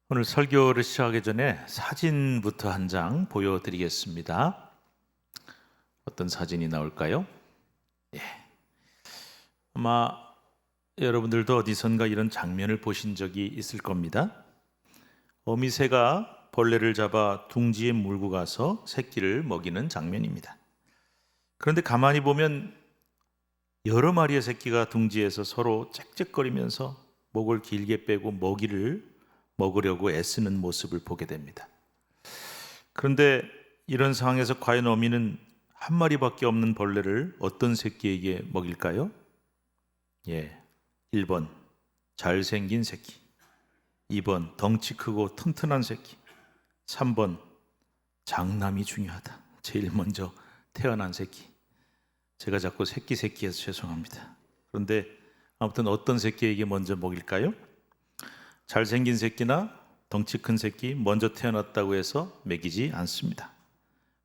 오늘 설교를 시작하기 전에 사진부터 한 장 보여드리겠습니다. 어떤 사진이 나올까요? 예. 아마 여러분들도 어디선가 이런 장면을 보신 적이 있을 겁니다. 어미새가 벌레를 잡아 둥지에 물고 가서 새끼를 먹이는 장면입니다. 그런데 가만히 보면 여러 마리의 새끼가 둥지에서 서로 짹짹거리면서 목을 길게 빼고 먹이를 먹으려고 애쓰는 모습을 보게 됩니다. 그런데 이런 상황에서 과연 어미는 한 마리밖에 없는 벌레를 어떤 새끼에게 먹일까요? 1번 잘생긴 새끼, 2번 덩치 크고 튼튼한 새끼, 3번 장남이 중요하다. 제일 먼저 태어난 새끼. 제가 자꾸 새끼해서 죄송합니다. 그런데 아무튼 어떤 새끼에게 먼저 먹일까요? 잘생긴 새끼나 덩치 큰 새끼 먼저 태어났다고 해서 먹이지 않습니다.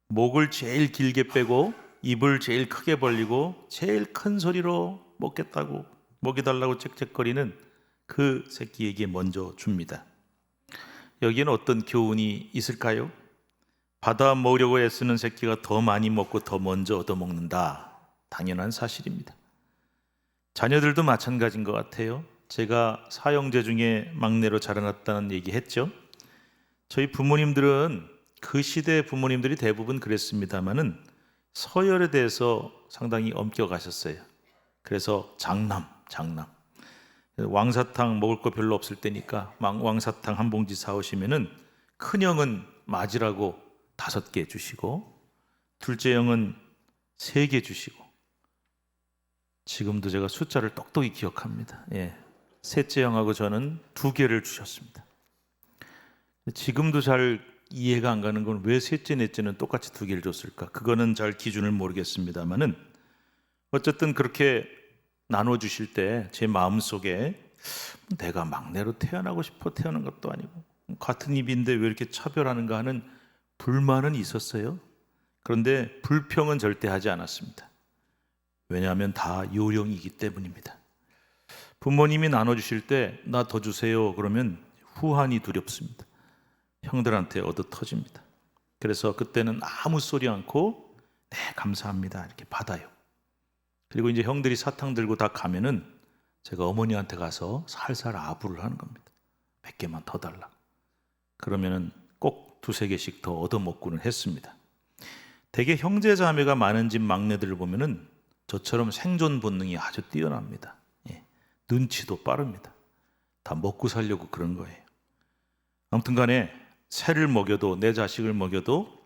목을 제일 길게 빼고 입을 제일 크게 벌리고 제일 큰 소리로 먹겠다고 먹여달라고 짹짹거리는 그 새끼에게 먼저 줍니다. 여기에는 어떤 교훈이 있을까요? 받아 먹으려고 애쓰는 새끼가 더 많이 먹고 더 먼저 얻어먹는다. 당연한 사실입니다. 자녀들도 마찬가지인 것 같아요. 제가 사형제 중에 막내로 자라났다는 얘기 했죠. 저희 부모님들은 그 시대 부모님들이 대부분 그랬습니다마는 서열에 대해서 상당히 엄격하셨어요. 그래서 장남 왕사탕 먹을 거 별로 없을 때니까 왕사탕 한 봉지 사오시면은 큰형은 맞으라고 5개 주시고 둘째 형은 3개 주시고, 지금도 제가 숫자를 똑똑히 기억합니다. 셋째 형하고 저는 2개를 주셨습니다. 지금도 잘 이해가 안 가는 건 왜 셋째 넷째는 똑같이 2개를 줬을까? 그거는 잘 기준을 모르겠습니다만은 어쨌든 그렇게 나눠주실 때 제 마음속에 내가 막내로 태어나고 싶어 태어난 것도 아니고 같은 입인데 왜 이렇게 차별하는가 하는 불만은 있었어요. 그런데 불평은 절대 하지 않았습니다. 왜냐하면 다 요령이기 때문입니다. 부모님이 나눠주실 때 나 더 주세요 그러면 후한이 두렵습니다. 형들한테 얻어 터집니다. 그래서 그때는 아무 소리 않고 네 감사합니다 이렇게 받아요. 그리고 이제 형들이 사탕 들고 다 가면은 제가 어머니한테 가서 살살 아부를 하는 겁니다. 몇 개만 더 달라. 그러면은 꼭 2-3개씩 더 얻어먹고는 했습니다. 대개 형제 자매가 많은 집 막내들을 보면은 저처럼 생존 본능이 아주 뛰어납니다. 눈치도 빠릅니다. 다 먹고 살려고 그런 거예요. 아무튼 간에 새를 먹여도 내 자식을 먹여도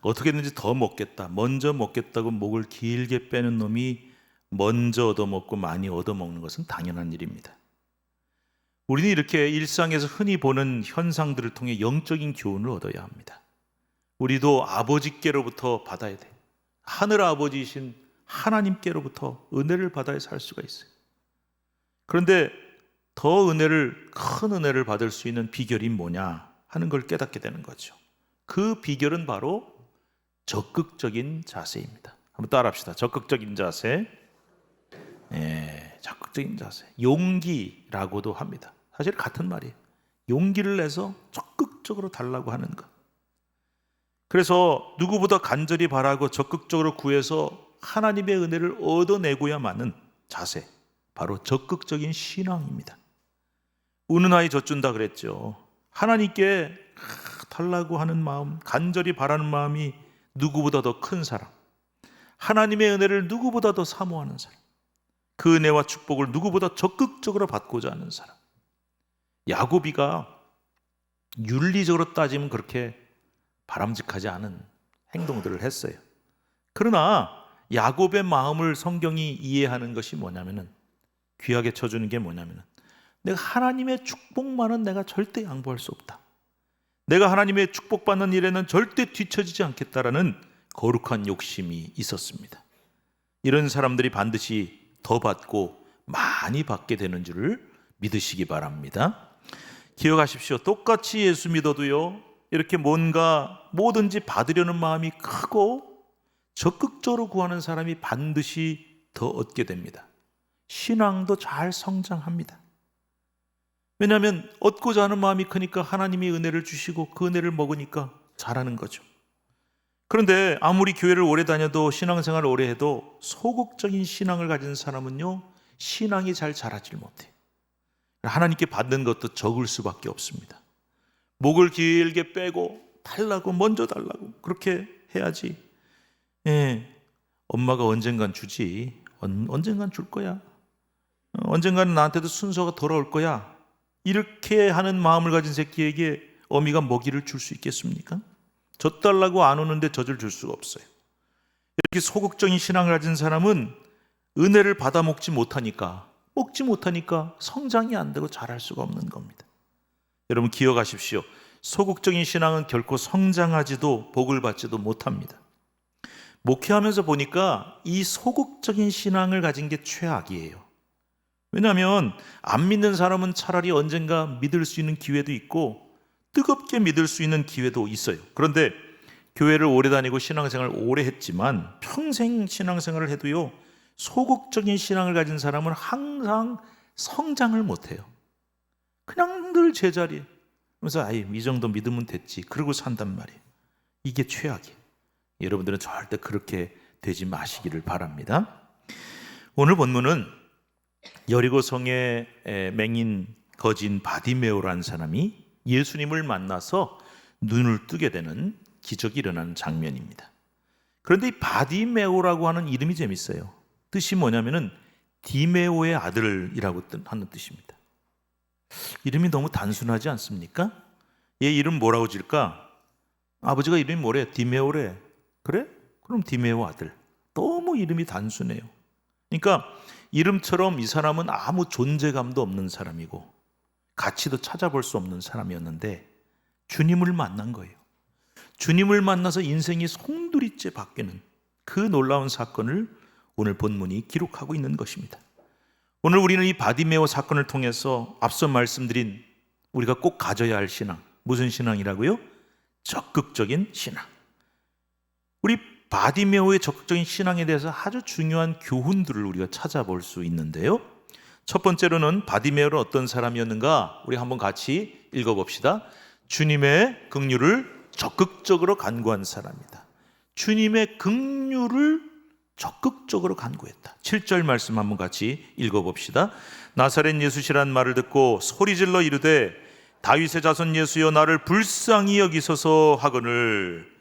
어떻게든지 더 먹겠다, 먼저 먹겠다고 목을 길게 빼는 놈이 먼저 얻어먹고 많이 얻어먹는 것은 당연한 일입니다. 우리는 이렇게 일상에서 흔히 보는 현상들을 통해 영적인 교훈을 얻어야 합니다. 우리도 아버지께로부터 받아야 돼요. 하늘 아버지이신 하나님께로부터 은혜를 받아야 살 수가 있어요. 그런데 더 큰 은혜를 받을 수 있는 비결이 뭐냐 하는 걸 깨닫게 되는 거죠. 그 비결은 바로 적극적인 자세입니다. 한번 따라합시다. 적극적인 자세. 적극적인 자세. 용기라고도 합니다. 사실 같은 말이에요. 용기를 내서 적극적으로 달라고 하는 것. 그래서 누구보다 간절히 바라고 적극적으로 구해서 하나님의 은혜를 얻어내고야만은 자세, 바로 적극적인 신앙입니다. 우는 아이 젖준다 그랬죠. 하나님께 달라고 하는 마음, 간절히 바라는 마음이 누구보다 더 큰 사람, 하나님의 은혜를 누구보다 더 사모하는 사람, 그 은혜와 축복을 누구보다 적극적으로 받고자 하는 사람. 야고비가 윤리적으로 따지면 그렇게 바람직하지 않은 행동들을 했어요. 그러나 야곱의 마음을 성경이 이해하는 것이 뭐냐면은, 귀하게 쳐주는 게 뭐냐면은, 내가 하나님의 축복만은 내가 절대 양보할 수 없다. 내가 하나님의 축복받는 일에는 절대 뒤처지지 않겠다라는 거룩한 욕심이 있었습니다. 이런 사람들이 반드시 더 받고 많이 받게 되는 줄을 믿으시기 바랍니다. 기억하십시오. 똑같이 예수 믿어도요, 이렇게 뭐든지 받으려는 마음이 크고 적극적으로 구하는 사람이 반드시 더 얻게 됩니다. 신앙도 잘 성장합니다. 왜냐하면 얻고자 하는 마음이 크니까 하나님이 은혜를 주시고 그 은혜를 먹으니까 잘하는 거죠. 그런데 아무리 교회를 오래 다녀도 신앙생활을 오래 해도 소극적인 신앙을 가진 사람은요, 신앙이 잘 자라질 못해요. 하나님께 받는 것도 적을 수밖에 없습니다. 목을 길게 빼고 달라고, 먼저 달라고 그렇게 해야지. 엄마가 언젠간 주지, 언젠간 줄 거야, 언젠가는 나한테도 순서가 돌아올 거야, 이렇게 하는 마음을 가진 새끼에게 어미가 먹이를 줄 수 있겠습니까? 젖달라고 안 오는데 젖을 줄 수가 없어요. 이렇게 소극적인 신앙을 가진 사람은 은혜를 받아 먹지 못하니까 성장이 안 되고 자랄 수가 없는 겁니다. 여러분 기억하십시오. 소극적인 신앙은 결코 성장하지도 복을 받지도 못합니다. 목회하면서 보니까 이 소극적인 신앙을 가진 게 최악이에요. 왜냐하면 안 믿는 사람은 차라리 언젠가 믿을 수 있는 기회도 있고 뜨겁게 믿을 수 있는 기회도 있어요. 그런데 교회를 오래 다니고 신앙생활을 오래 했지만 평생 신앙생활을 해도요, 소극적인 신앙을 가진 사람은 항상 성장을 못해요. 그냥 늘 제자리에 그래서 이 정도 믿으면 됐지 그러고 산단 말이에요. 이게 최악이에요. 여러분들은 절대 그렇게 되지 마시기를 바랍니다. 오늘 본문은 여리고성의 맹인 거진 바디메오라는 사람이 예수님을 만나서 눈을 뜨게 되는 기적이 일어나는 장면입니다. 그런데 이 바디메오라고 하는 이름이 재밌어요. 뜻이 뭐냐면은 디메오의 아들이라고 하는 뜻입니다. 이름이 너무 단순하지 않습니까? 얘 이름 뭐라고 질까? 아버지가 이름이 뭐래? 디메오래. 그래? 그럼 디메오 아들. 너무 이름이 단순해요. 그러니까 이름처럼 이 사람은 아무 존재감도 없는 사람이고 가치도 찾아볼 수 없는 사람이었는데 주님을 만난 거예요. 주님을 만나서 인생이 송두리째 바뀌는 그 놀라운 사건을 오늘 본문이 기록하고 있는 것입니다. 오늘 우리는 이 바디메오 사건을 통해서 앞서 말씀드린 우리가 꼭 가져야 할 신앙, 무슨 신앙이라고요? 적극적인 신앙. 우리 바디메오의 적극적인 신앙에 대해서 아주 중요한 교훈들을 우리가 찾아볼 수 있는데요. 첫 번째로는 바디메오는 어떤 사람이었는가? 우리 한번 같이 읽어봅시다. 주님의 긍휼을 적극적으로 간구한 사람이다. 주님의 긍휼을 적극적으로 간구했다. 7절 말씀 한번 같이 읽어봅시다. 나사렛 예수시란 말을 듣고 소리질러 이르되 다윗의 자손 예수여 나를 불쌍히 여기소서 하거늘.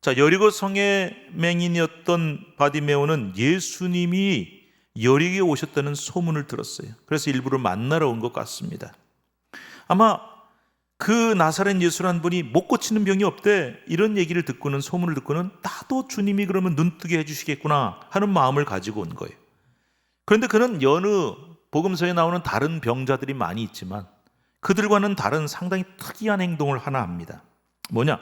자, 여리고 성의 맹인이었던 바디메오는 예수님이 여리고에 오셨다는 소문을 들었어요. 그래서 일부러 만나러 온 것 같습니다. 아마 그 나사렛 예수란 분이 못 고치는 병이 없대, 이런 얘기를 듣고는, 소문을 듣고는 나도 주님이 그러면 눈뜨게 해주시겠구나 하는 마음을 가지고 온 거예요. 그런데 그는 여느 복음서에 나오는 다른 병자들이 많이 있지만 그들과는 다른 상당히 특이한 행동을 하나 합니다. 뭐냐?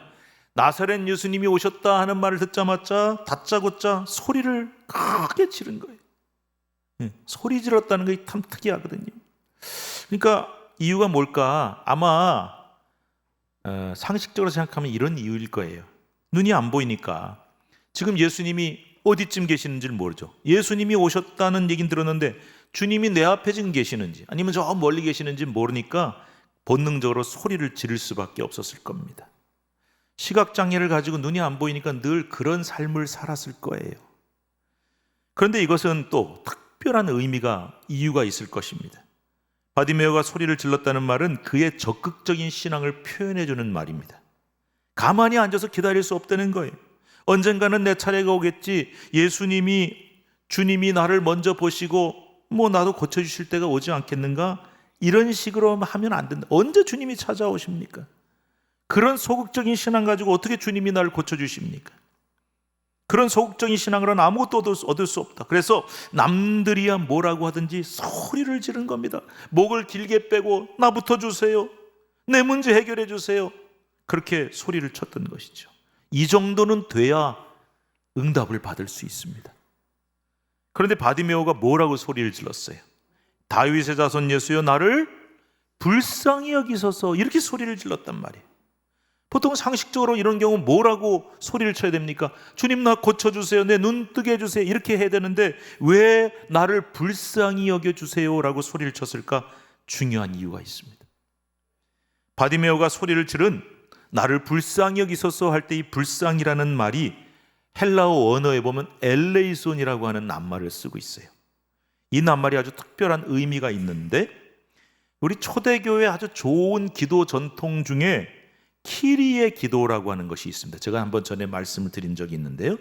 나사렛 예수님이 오셨다 하는 말을 듣자마자 다짜고짜 소리를 크게 지른 거예요. 소리 질렀다는 게 참 특이하거든요. 그러니까 이유가 뭘까? 아마 상식적으로 생각하면 이런 이유일 거예요. 눈이 안 보이니까. 지금 예수님이 어디쯤 계시는지를 모르죠. 예수님이 오셨다는 얘기는 들었는데 주님이 내 앞에 지금 계시는지 아니면 저 멀리 계시는지 모르니까 본능적으로 소리를 지를 수밖에 없었을 겁니다. 시각장애를 가지고 눈이 안 보이니까 늘 그런 삶을 살았을 거예요. 그런데 이것은 또 특별한 의미가, 이유가 있을 것입니다. 바디메오가 소리를 질렀다는 말은 그의 적극적인 신앙을 표현해주는 말입니다. 가만히 앉아서 기다릴 수 없다는 거예요. 언젠가는 내 차례가 오겠지. 주님이 나를 먼저 보시고 나도 고쳐주실 때가 오지 않겠는가? 이런 식으로 하면 안 된다. 언제 주님이 찾아오십니까? 그런 소극적인 신앙 가지고 어떻게 주님이 나를 고쳐주십니까? 그런 소극적인 신앙으로는 아무것도 얻을 수 없다. 그래서 남들이야 뭐라고 하든지 소리를 지른 겁니다. 목을 길게 빼고 나부터 주세요. 내 문제 해결해 주세요. 그렇게 소리를 쳤던 것이죠. 이 정도는 돼야 응답을 받을 수 있습니다. 그런데 바디메오가 뭐라고 소리를 질렀어요? 다윗의 자손 예수여 나를 불쌍히 여기소서, 이렇게 소리를 질렀단 말이에요. 보통 상식적으로 이런 경우 뭐라고 소리를 쳐야 됩니까? 주님 나 고쳐주세요, 내 눈 뜨게 해주세요, 이렇게 해야 되는데 왜 나를 불쌍히 여겨주세요 라고 소리를 쳤을까? 중요한 이유가 있습니다. 바디메오가 소리를 지른 나를 불쌍히 여기소서 할 때 이 불쌍이라는 말이 헬라어 원어에 보면 엘레이손이라고 하는 낱말을 쓰고 있어요. 이 낱말이 아주 특별한 의미가 있는데 우리 초대교회 아주 좋은 기도 전통 중에 키리의 기도라고 하는 것이 있습니다. 제가 한번 전에 말씀을 드린 적이 있는데요.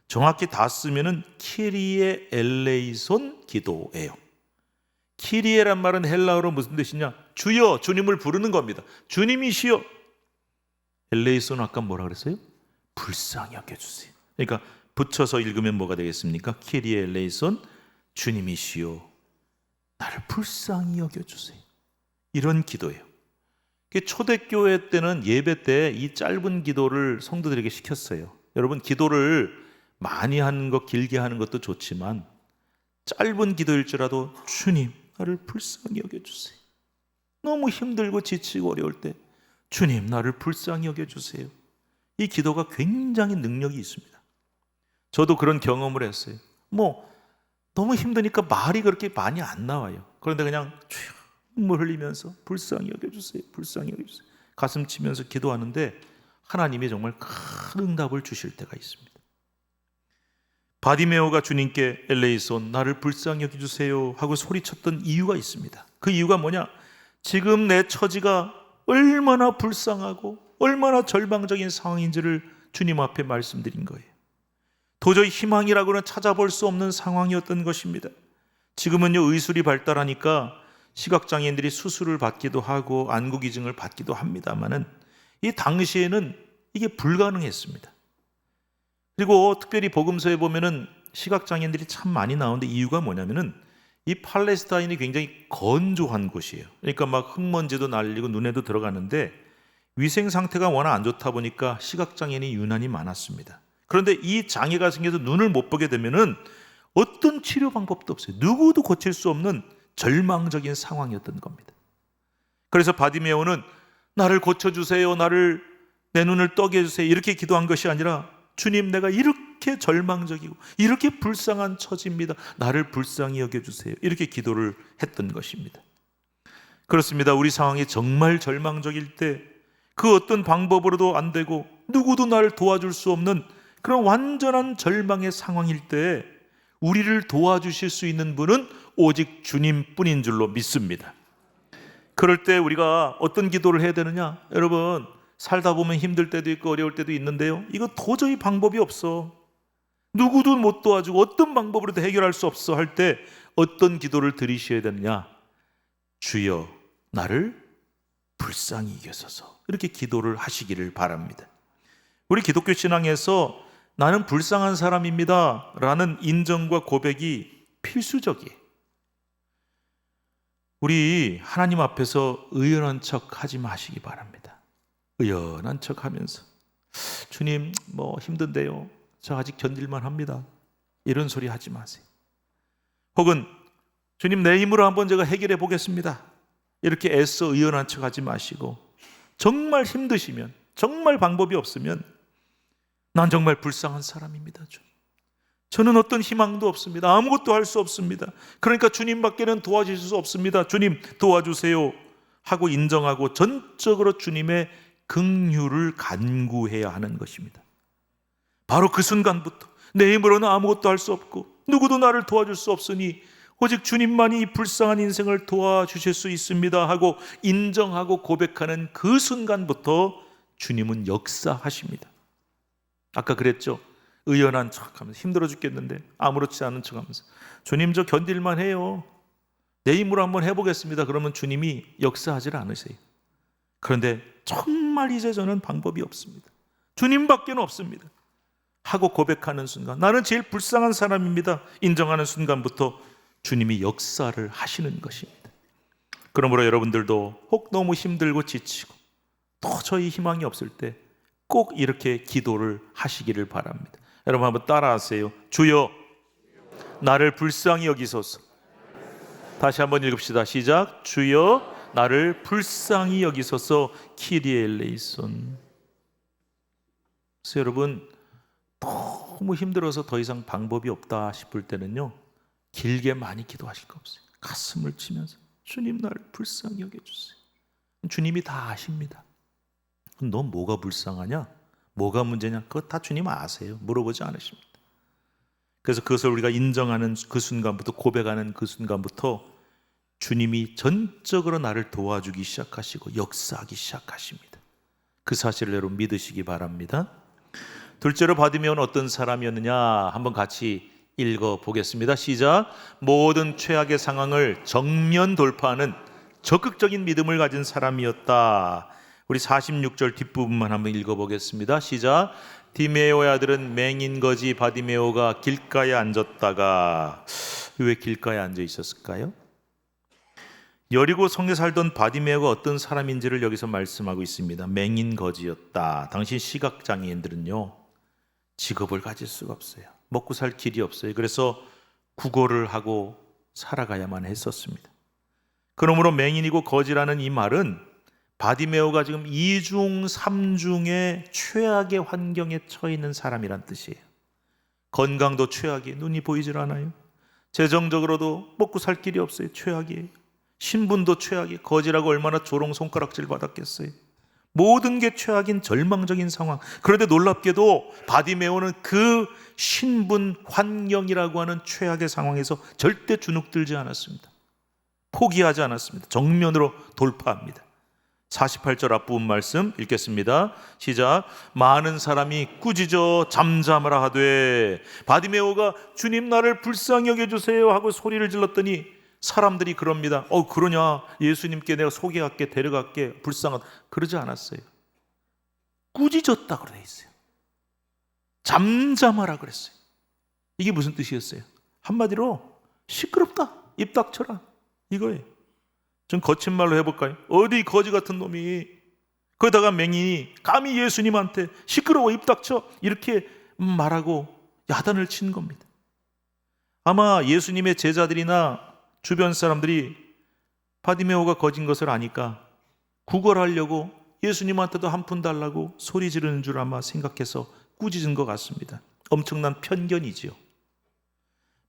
정확히 다 쓰면은 키리에 엘레이손 기도예요. 키리에란 말은 헬라어로 무슨 뜻이냐? 주여, 주님을 부르는 겁니다. 주님이시여. 엘레이손 아까 뭐라 그랬어요? 불쌍히 여겨주세요. 그러니까 붙여서 읽으면 뭐가 되겠습니까? 키리에 엘레이손, 주님이시여 나를 불쌍히 여겨주세요. 이런 기도예요. 초대교회 때는 예배 때 이 짧은 기도를 성도들에게 시켰어요. 여러분, 기도를 많이 하는 것, 길게 하는 것도 좋지만 짧은 기도일지라도 주님 나를 불쌍히 여겨주세요. 너무 힘들고 지치고 어려울 때 주님 나를 불쌍히 여겨주세요. 이 기도가 굉장히 능력이 있습니다. 저도 그런 경험을 했어요. 너무 힘드니까 말이 그렇게 많이 안 나와요. 그런데 그냥 눈물 흘리면서 불쌍히 여겨주세요, 불쌍히 여겨주세요, 가슴 치면서 기도하는데 하나님이 정말 큰 응답을 주실 때가 있습니다. 바디메오가 주님께 엘레이손 나를 불쌍히 여겨주세요 하고 소리쳤던 이유가 있습니다. 그 이유가 뭐냐? 지금 내 처지가 얼마나 불쌍하고 얼마나 절망적인 상황인지를 주님 앞에 말씀드린 거예요. 도저히 희망이라고는 찾아볼 수 없는 상황이었던 것입니다. 지금은요, 의술이 발달하니까 시각장애인들이 수술을 받기도 하고 안구기증을 받기도 합니다만은 이 당시에는 이게 불가능했습니다. 그리고 특별히 복음서에 보면은 시각장애인들이 참 많이 나오는데 이유가 뭐냐면은 이 팔레스타인이 굉장히 건조한 곳이에요. 그러니까 막 흙먼지도 날리고 눈에도 들어가는데 위생 상태가 워낙 안 좋다 보니까 시각장애인이 유난히 많았습니다. 그런데 이 장애가 생겨서 눈을 못 보게 되면은 어떤 치료 방법도 없어요. 누구도 고칠 수 없는 절망적인 상황이었던 겁니다. 그래서 바디메오는 나를 고쳐주세요, 내 눈을 떠게 해주세요 이렇게 기도한 것이 아니라 주님 내가 이렇게 절망적이고 이렇게 불쌍한 처지입니다. 나를 불쌍히 여겨주세요 이렇게 기도를 했던 것입니다. 그렇습니다. 우리 상황이 정말 절망적일 때 그 어떤 방법으로도 안 되고 누구도 나를 도와줄 수 없는 그런 완전한 절망의 상황일 때 우리를 도와주실 수 있는 분은 오직 주님뿐인 줄로 믿습니다. 그럴 때 우리가 어떤 기도를 해야 되느냐? 여러분, 살다 보면 힘들 때도 있고 어려울 때도 있는데요, 이거 도저히 방법이 없어, 누구도 못 도와주고 어떤 방법으로도 해결할 수 없어 할 때 어떤 기도를 드리셔야 되느냐? 주여 나를 불쌍히 여기소서 이렇게 기도를 하시기를 바랍니다. 우리 기독교 신앙에서 나는 불쌍한 사람입니다 라는 인정과 고백이 필수적이에요. 우리 하나님 앞에서 의연한 척 하지 마시기 바랍니다. 의연한 척 하면서 주님 힘든데요, 저 아직 견딜만 합니다 이런 소리 하지 마세요. 혹은 주님 내 힘으로 한번 제가 해결해 보겠습니다 이렇게 애써 의연한 척 하지 마시고 정말 힘드시면, 정말 방법이 없으면 난 정말 불쌍한 사람입니다 주님, 저는 어떤 희망도 없습니다, 아무것도 할 수 없습니다, 그러니까 주님밖에는 도와주실 수 없습니다, 주님 도와주세요 하고 인정하고 전적으로 주님의 긍휼을 간구해야 하는 것입니다. 바로 그 순간부터 내 힘으로는 아무것도 할 수 없고 누구도 나를 도와줄 수 없으니 오직 주님만이 이 불쌍한 인생을 도와주실 수 있습니다 하고 인정하고 고백하는 그 순간부터 주님은 역사하십니다. 아까 그랬죠? 의연한 척하면서 힘들어 죽겠는데 아무렇지 않은 척하면서 주님 저 견딜만 해요, 내 힘으로 한번 해보겠습니다 그러면 주님이 역사하지 않으세요. 그런데 정말 이제 저는 방법이 없습니다, 주님밖에는 없습니다 하고 고백하는 순간, 나는 제일 불쌍한 사람입니다 인정하는 순간부터 주님이 역사를 하시는 것입니다. 그러므로 여러분들도 혹 너무 힘들고 지치고 도저히 희망이 없을 때 꼭 이렇게 기도를 하시기를 바랍니다. 여러분 한번 따라하세요. 주여 나를 불쌍히 여기소서. 다시 한번 읽읍시다. 시작. 주여 나를 불쌍히 여기소서. 키리에 엘레이손. 그래서 여러분 너무 힘들어서 더 이상 방법이 없다 싶을 때는요, 길게 많이 기도하실 거 없어요. 가슴을 치면서 주님 나를 불쌍히 여겨주세요, 주님이 다 아십니다. 너 뭐가 불쌍하냐? 뭐가 문제냐? 그거 다 주님 아세요. 물어보지 않으십니다. 그래서 그것을 우리가 인정하는 그 순간부터, 고백하는 그 순간부터 주님이 전적으로 나를 도와주기 시작하시고 역사하기 시작하십니다. 그 사실을 여러분 믿으시기 바랍니다. 둘째로 바디메오는 어떤 사람이었느냐 한번 같이 읽어보겠습니다. 시작. 모든 최악의 상황을 정면 돌파하는 적극적인 믿음을 가진 사람이었다. 우리 46절 뒷부분만 한번 읽어보겠습니다. 시작. 디메오의 아들은 맹인거지 바디메오가 길가에 앉았다가, 왜 길가에 앉아 있었을까요? 여리고 성에 살던 바디메오가 어떤 사람인지를 여기서 말씀하고 있습니다. 맹인거지였다. 당시 시각장애인들은요, 직업을 가질 수가 없어요. 먹고 살 길이 없어요. 그래서 구걸을 하고 살아가야만 했었습니다. 그러므로 맹인이고 거지라는 이 말은 바디메오가 지금 2중 3중의 최악의 환경에 처해 있는 사람이란 뜻이에요. 건강도 최악이에요. 눈이 보이질 않아요. 재정적으로도 먹고 살 길이 없어요. 최악이에요. 신분도 최악이에요. 거지라고 얼마나 조롱 손가락질 받았겠어요. 모든 게 최악인 절망적인 상황. 그런데 놀랍게도 바디메오는 그 신분 환경이라고 하는 최악의 상황에서 절대 주눅들지 않았습니다. 포기하지 않았습니다. 정면으로 돌파합니다. 48절 앞부분 말씀 읽겠습니다. 시작. 많은 사람이 꾸짖어 잠잠하라 하되 바디메오가 주님 나를 불쌍히 여겨주세요 하고 소리를 질렀더니 사람들이 그럽니다. 그러냐, 예수님께 내가 소개할게, 데려갈게, 불쌍하다. 그러지 않았어요. 꾸짖었다고 되어 있어요. 잠잠하라 그랬어요. 이게 무슨 뜻이었어요? 한마디로 시끄럽다, 입 닥쳐라, 이거예요. 좀 거친 말로 해볼까요? 어디 거지 같은 놈이, 거기다가 맹인이 감히 예수님한테 시끄러워, 입 닥쳐, 이렇게 말하고 야단을 친 겁니다. 아마 예수님의 제자들이나 주변 사람들이 바디메오가 거진 것을 아니까 구걸하려고 예수님한테도 한 푼 달라고 소리 지르는 줄 아마 생각해서 꾸짖은 것 같습니다. 엄청난 편견이지요.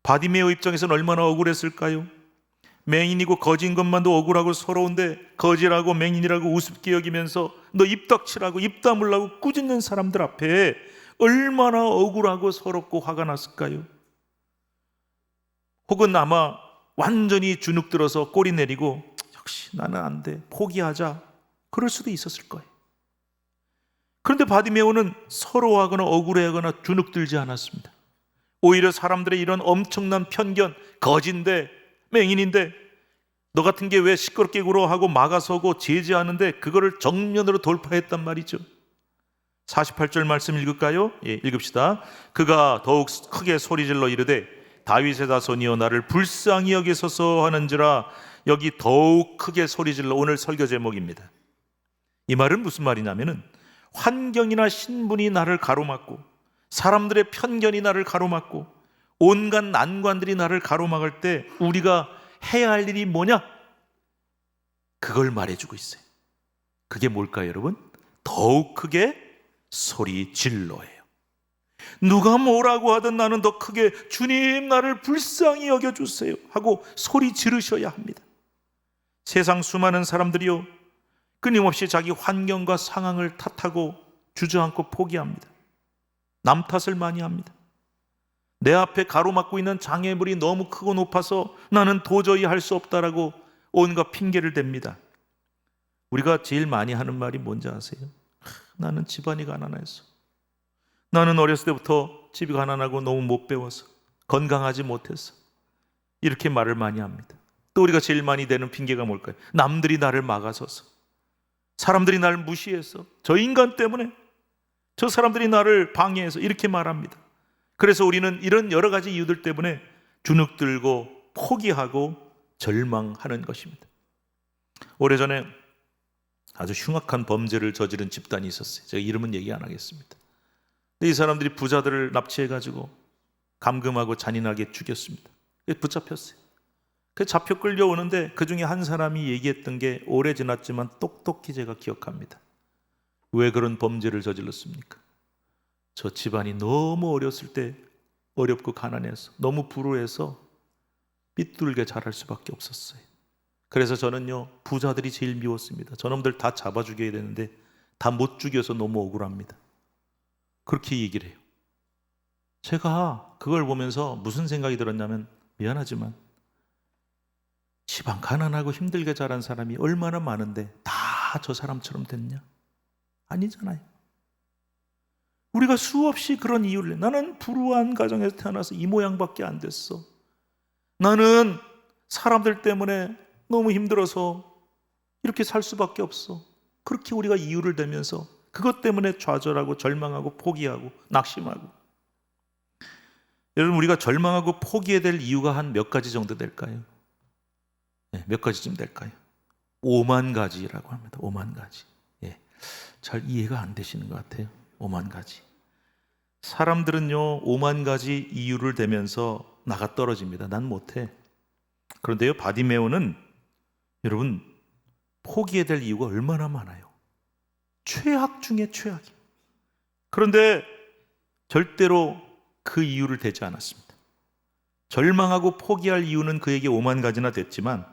바디메오 입장에서는 얼마나 억울했을까요? 맹인이고 거지인 것만도 억울하고 서러운데 거지라고 맹인이라고 우습게 여기면서 너 입 닥치라고, 입 다물라고 꾸짖는 사람들 앞에 얼마나 억울하고 서럽고 화가 났을까요? 혹은 아마 완전히 주눅들어서 꼬리 내리고 역시 나는 안 돼, 포기하자, 그럴 수도 있었을 거예요. 그런데 바디메오는 서러워하거나 억울해하거나 주눅들지 않았습니다. 오히려 사람들의 이런 엄청난 편견, 거지인데 맹인인데 너 같은 게 왜 시끄럽게 굴어하고 막아서고 제지하는데 그거를 정면으로 돌파했단 말이죠. 48절 말씀 읽을까요? 읽읍시다. 그가 더욱 크게 소리질러 이르되 다윗의 자손이여 나를 불쌍히 여기소서 하는지라. 여기 더욱 크게 소리질러, 오늘 설교 제목입니다. 이 말은 무슨 말이냐면은 환경이나 신분이 나를 가로막고 사람들의 편견이 나를 가로막고 온갖 난관들이 나를 가로막을 때 우리가 해야 할 일이 뭐냐? 그걸 말해주고 있어요. 그게 뭘까요, 여러분? 더욱 크게 소리 질러예요. 누가 뭐라고 하든 나는 더 크게 주님 나를 불쌍히 여겨주세요 하고 소리 지르셔야 합니다. 세상 수많은 사람들이요, 끊임없이 자기 환경과 상황을 탓하고 주저앉고 포기합니다. 남 탓을 많이 합니다. 내 앞에 가로막고 있는 장애물이 너무 크고 높아서 나는 도저히 할 수 없다라고 온갖 핑계를 댑니다. 우리가 제일 많이 하는 말이 뭔지 아세요? 나는 집안이 가난해서, 나는 어렸을 때부터 집이 가난하고 너무 못 배워서, 건강하지 못해서, 이렇게 말을 많이 합니다. 또 우리가 제일 많이 대는 핑계가 뭘까요? 남들이 나를 막아서서, 사람들이 나를 무시해서, 저 인간 때문에, 저 사람들이 나를 방해해서, 이렇게 말합니다. 그래서 우리는 이런 여러 가지 이유들 때문에 주눅들고 포기하고 절망하는 것입니다. 오래전에 아주 흉악한 범죄를 저지른 집단이 있었어요. 제가 이름은 얘기 안 하겠습니다. 근데 이 사람들이 부자들을 납치해가지고 감금하고 잔인하게 죽였습니다. 붙잡혔어요. 잡혀 끌려오는데 그 중에 한 사람이 얘기했던 게 오래 지났지만 똑똑히 제가 기억합니다. 왜 그런 범죄를 저질렀습니까? 저 집안이 너무 어렸을 때 어렵고 가난해서, 너무 불우해서 삐뚤게 자랄 수밖에 없었어요. 그래서 저는요, 부자들이 제일 미웠습니다. 저놈들 다 잡아 죽여야 되는데 다 못 죽여서 너무 억울합니다. 그렇게 얘기를 해요. 제가 그걸 보면서 무슨 생각이 들었냐면, 미안하지만 집안 가난하고 힘들게 자란 사람이 얼마나 많은데 다 저 사람처럼 됐냐? 아니잖아요. 우리가 수없이 그런 이유를, 나는 불우한 가정에서 태어나서 이 모양밖에 안 됐어, 나는 사람들 때문에 너무 힘들어서 이렇게 살 수밖에 없어, 그렇게 우리가 이유를 대면서 그것 때문에 좌절하고 절망하고 포기하고 낙심하고. 여러분, 우리가 절망하고 포기해야 될 이유가 한 몇 가지 정도 될까요? 네, 몇 가지쯤 될까요? 5만 가지라고 합니다. 5만 가지. 예, 잘 이해가 안 되시는 것 같아요. 5만 가지. 사람들은요, 5만 가지 이유를 대면서 나가 떨어집니다. 난 못해. 그런데요, 바디메오는 여러분, 포기해야 될 이유가 얼마나 많아요. 최악 중에 최악이에요. 그런데 절대로 그 이유를 대지 않았습니다. 절망하고 포기할 이유는 그에게 5만 가지나 됐지만,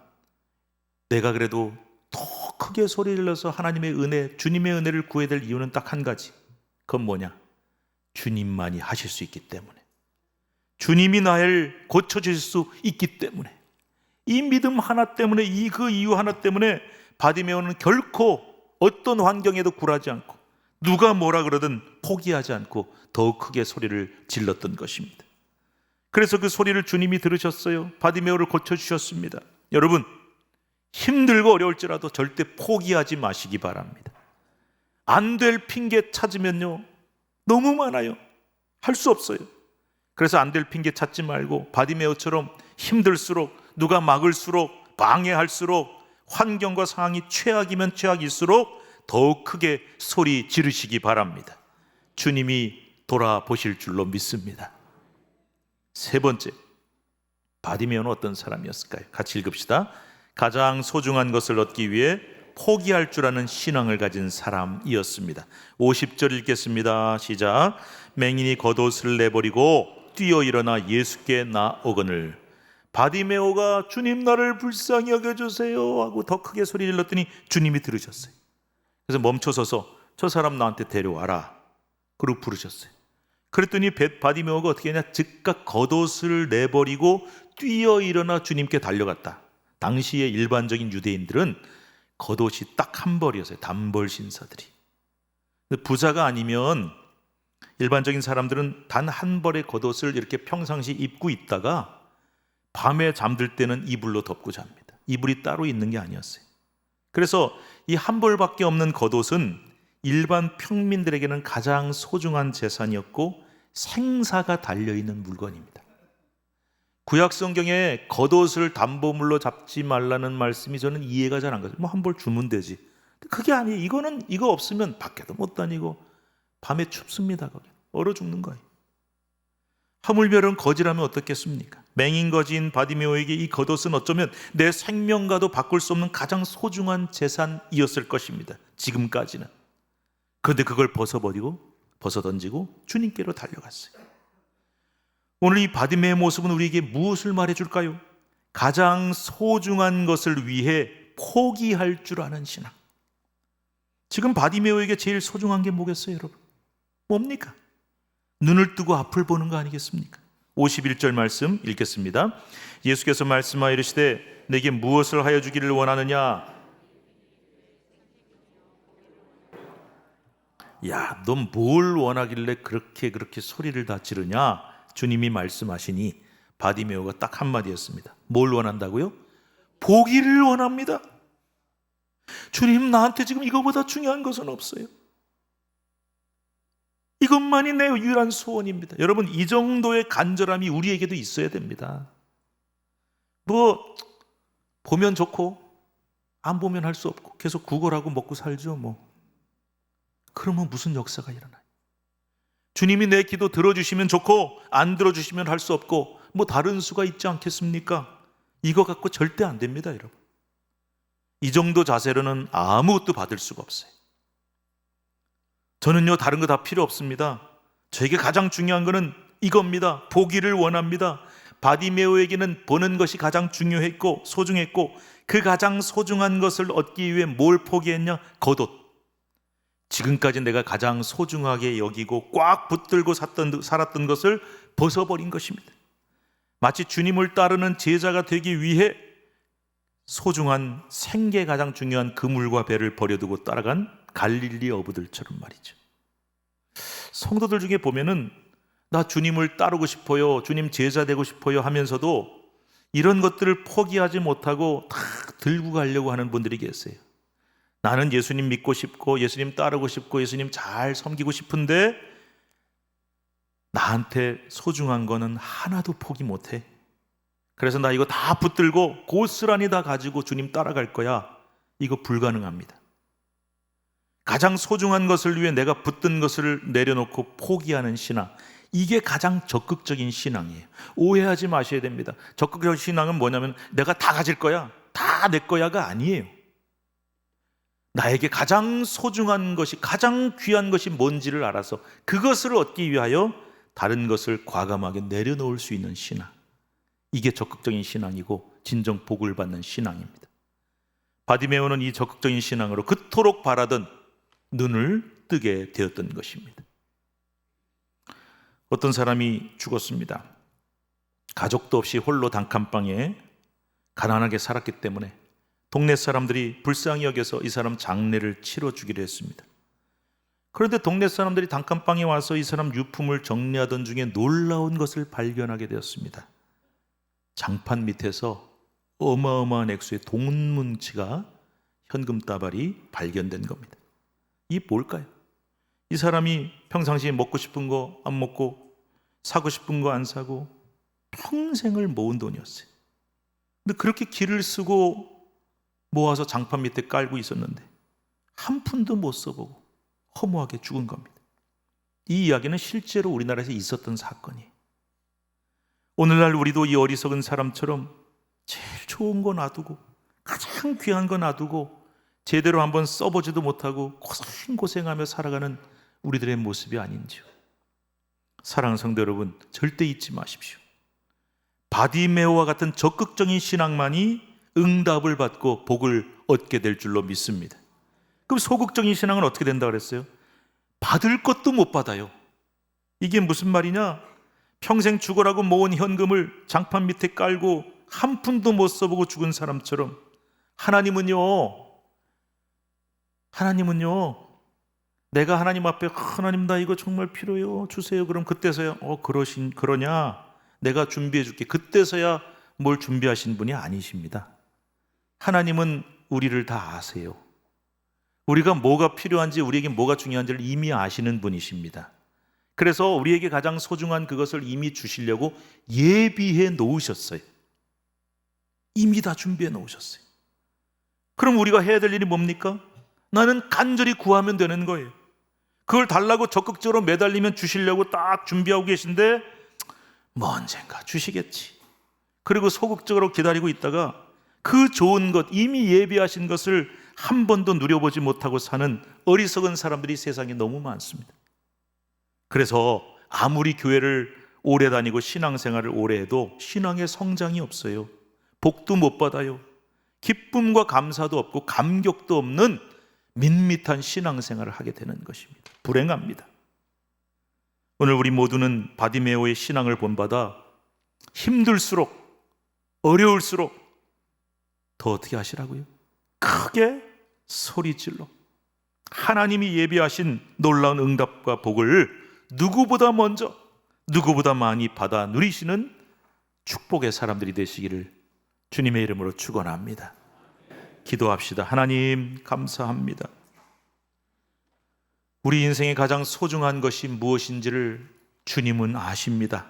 내가 그래도 더 크게 소리를 내서 하나님의 은혜, 주님의 은혜를 구해야 될 이유는 딱 한 가지. 그건 뭐냐? 주님만이 하실 수 있기 때문에, 주님이 나를 고쳐주실 수 있기 때문에, 이 믿음 하나 때문에, 그 이유 하나 때문에 바디메오는 결코 어떤 환경에도 굴하지 않고 누가 뭐라 그러든 포기하지 않고 더욱 크게 소리를 질렀던 것입니다. 그래서 그 소리를 주님이 들으셨어요. 바디메오를 고쳐주셨습니다. 여러분, 힘들고 어려울지라도 절대 포기하지 마시기 바랍니다. 안 될 핑계 찾으면요, 너무 많아요. 할 수 없어요. 그래서 안 될 핑계 찾지 말고 바디메오처럼 힘들수록, 누가 막을수록, 방해할수록, 환경과 상황이 최악이면 최악일수록 더욱 크게 소리 지르시기 바랍니다. 주님이 돌아보실 줄로 믿습니다. 세 번째, 바디메오는 어떤 사람이었을까요? 같이 읽읍시다. 가장 소중한 것을 얻기 위해 포기할 줄 아는 신앙을 가진 사람이었습니다. 50절 읽겠습니다. 시작. 맹인이 겉옷을 내버리고 뛰어 일어나 예수께 나오거늘. 바디메오가 주님, 나를 불쌍히 여겨주세요 하고 더 크게 소리 질렀더니 주님이 들으셨어요. 그래서 멈춰서서 저 사람 나한테 데려와라, 그러고 부르셨어요. 그랬더니 바디메오가 어떻게 했냐? 즉각 겉옷을 내버리고 뛰어 일어나 주님께 달려갔다. 당시의 일반적인 유대인들은 겉옷이 딱 한 벌이었어요. 단벌 신사들이. 부자가 아니면 일반적인 사람들은 단 한 벌의 겉옷을 이렇게 평상시 입고 있다가 밤에 잠들 때는 이불로 덮고 잡니다. 이불이 따로 있는 게 아니었어요. 그래서 이 한 벌밖에 없는 겉옷은 일반 평민들에게는 가장 소중한 재산이었고 생사가 달려있는 물건입니다. 구약 성경에 겉옷을 담보물로 잡지 말라는 말씀이 저는 이해가 잘 안 가죠. 뭐 한 벌 주면 되지. 그게 아니에요. 이거 없으면 밖에도 못 다니고 밤에 춥습니다. 거기 얼어 죽는 거예요. 하물며 거지라면 어떻겠습니까? 맹인 거지인 바디메오에게 이 겉옷은 어쩌면 내 생명과도 바꿀 수 없는 가장 소중한 재산이었을 것입니다. 지금까지는. 그런데 그걸 벗어 던지고 주님께로 달려갔어요. 오늘 이 바디메오의 모습은 우리에게 무엇을 말해줄까요? 가장 소중한 것을 위해 포기할 줄 아는 신앙. 지금 바디메오에게 제일 소중한 게 뭐겠어요, 여러분? 뭡니까? 눈을 뜨고 앞을 보는 거 아니겠습니까? 51절 말씀 읽겠습니다. 예수께서 말씀하여 이르시되 내게 무엇을 하여 주기를 원하느냐? 야, 넌 뭘 원하길래 그렇게 소리를 다 지르냐? 주님이 말씀하시니 바디메오가 딱 한마디였습니다. 뭘 원한다고요? 보기를 원합니다. 주님, 나한테 지금 이거보다 중요한 것은 없어요. 이것만이 내 유일한 소원입니다. 여러분, 이 정도의 간절함이 우리에게도 있어야 됩니다. 뭐 보면 좋고 안 보면 할 수 없고 계속 구걸하고 먹고 살죠. 그러면 무슨 역사가 일어나요? 주님이 내 기도 들어주시면 좋고 안 들어주시면 할 수 없고 다른 수가 있지 않겠습니까? 이거 갖고 절대 안 됩니다, 여러분. 이 정도 자세로는 아무것도 받을 수가 없어요. 저는요, 다른 거 다 필요 없습니다. 저에게 가장 중요한 거는 이겁니다. 보기를 원합니다. 바디메오에게는 보는 것이 가장 중요했고 소중했고 그 가장 소중한 것을 얻기 위해 뭘 포기했냐? 겉옷. 지금까지 내가 가장 소중하게 여기고 꽉 붙들고 살았던 것을 벗어버린 것입니다. 마치 주님을 따르는 제자가 되기 위해 소중한 생계 가장 중요한 그물과 배를 버려두고 따라간 갈릴리 어부들처럼 말이죠. 성도들 중에 보면은 나 주님을 따르고 싶어요, 주님 제자 되고 싶어요 하면서도 이런 것들을 포기하지 못하고 다 들고 가려고 하는 분들이 계세요. 나는 예수님 믿고 싶고 예수님 따르고 싶고 예수님 잘 섬기고 싶은데 나한테 소중한 거는 하나도 포기 못해. 그래서 나 이거 다 붙들고 고스란히 다 가지고 주님 따라갈 거야. 이거 불가능합니다. 가장 소중한 것을 위해 내가 붙든 것을 내려놓고 포기하는 신앙, 이게 가장 적극적인 신앙이에요. 오해하지 마셔야 됩니다. 적극적인 신앙은 뭐냐면 내가 다 가질 거야, 다 내 거야가 아니에요. 나에게 가장 소중한 것이, 가장 귀한 것이 뭔지를 알아서 그것을 얻기 위하여 다른 것을 과감하게 내려놓을 수 있는 신앙, 이게 적극적인 신앙이고 진정 복을 받는 신앙입니다. 바디메오는 이 적극적인 신앙으로 그토록 바라던 눈을 뜨게 되었던 것입니다. 어떤 사람이 죽었습니다. 가족도 없이 홀로 단칸방에 가난하게 살았기 때문에 동네 사람들이 불쌍히 여겨서 이 사람 장례를 치러주기로 했습니다. 그런데 동네 사람들이 단칸방에 와서 이 사람 유품을 정리하던 중에 놀라운 것을 발견하게 되었습니다. 장판 밑에서 어마어마한 액수의 돈뭉치가, 현금 따발이 발견된 겁니다. 이게 뭘까요? 이 사람이 평상시에 먹고 싶은 거 안 먹고 사고 싶은 거 안 사고 평생을 모은 돈이었어요. 근데 그렇게 길을 쓰고 모아서 장판 밑에 깔고 있었는데 한 푼도 못 써보고 허무하게 죽은 겁니다. 이 이야기는 실제로 우리나라에서 있었던 사건이에요. 오늘날 우리도 이 어리석은 사람처럼 제일 좋은 거 놔두고 가장 귀한 거 놔두고 제대로 한번 써보지도 못하고 고생하며 살아가는 우리들의 모습이 아닌지요. 사랑하는 성도 여러분, 절대 잊지 마십시오. 바디메오와 같은 적극적인 신앙만이 응답을 받고 복을 얻게 될 줄로 믿습니다. 그럼 소극적인 신앙은 어떻게 된다고 그랬어요? 받을 것도 못 받아요. 이게 무슨 말이냐? 평생 죽으라고 모은 현금을 장판 밑에 깔고 한 푼도 못 써보고 죽은 사람처럼 하나님은요, 내가 하나님 앞에 하나님 나 이거 정말 필요해요, 주세요. 그럼 그때서야 그러냐? 내가 준비해 줄게. 그때서야 뭘 준비하신 분이 아니십니다. 하나님은 우리를 다 아세요. 우리가 뭐가 필요한지, 우리에게 뭐가 중요한지를 이미 아시는 분이십니다. 그래서 우리에게 가장 소중한 그것을 이미 주시려고 예비해 놓으셨어요. 이미 다 준비해 놓으셨어요. 그럼 우리가 해야 될 일이 뭡니까? 나는 간절히 구하면 되는 거예요. 그걸 달라고 적극적으로 매달리면 주시려고 딱 준비하고 계신데 뭐 언젠가 주시겠지. 그리고 소극적으로 기다리고 있다가 그 좋은 것, 이미 예비하신 것을 한 번도 누려보지 못하고 사는 어리석은 사람들이 세상에 너무 많습니다. 그래서 아무리 교회를 오래 다니고 신앙생활을 오래 해도 신앙의 성장이 없어요. 복도 못 받아요. 기쁨과 감사도 없고 감격도 없는 밋밋한 신앙생활을 하게 되는 것입니다. 불행합니다. 오늘 우리 모두는 바디메오의 신앙을 본받아 힘들수록, 어려울수록 더 어떻게 하시라고요? 크게 소리질러 하나님이 예비하신 놀라운 응답과 복을 누구보다 먼저, 누구보다 많이 받아 누리시는 축복의 사람들이 되시기를 주님의 이름으로 축원합니다. 기도합시다. 하나님 감사합니다. 우리 인생의 가장 소중한 것이 무엇인지를 주님은 아십니다.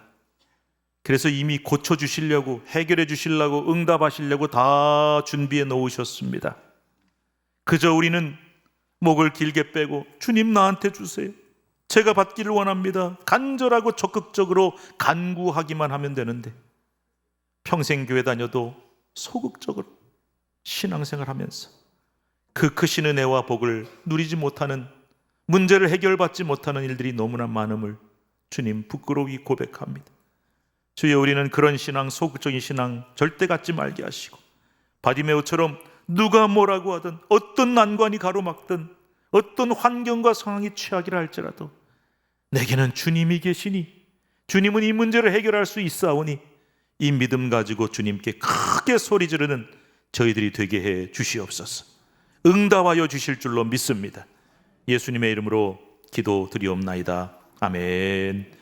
그래서 이미 고쳐주시려고, 해결해 주시려고, 응답하시려고 다 준비해 놓으셨습니다. 그저 우리는 목을 길게 빼고 주님 나한테 주세요, 제가 받기를 원합니다, 간절하고 적극적으로 간구하기만 하면 되는데 평생 교회 다녀도 소극적으로 신앙생활하면서 그 크신 은혜와 복을 누리지 못하는, 문제를 해결받지 못하는 일들이 너무나 많음을 주님 부끄러이 고백합니다. 주여, 우리는 그런 신앙, 소극적인 신앙 절대 갖지 말게 하시고 바디메오처럼 누가 뭐라고 하든 어떤 난관이 가로막든 어떤 환경과 상황이 최악이라 할지라도 내게는 주님이 계시니 주님은 이 문제를 해결할 수 있사오니 이 믿음 가지고 주님께 크게 소리 지르는 저희들이 되게 해 주시옵소서. 응답하여 주실 줄로 믿습니다. 예수님의 이름으로 기도드리옵나이다. 아멘.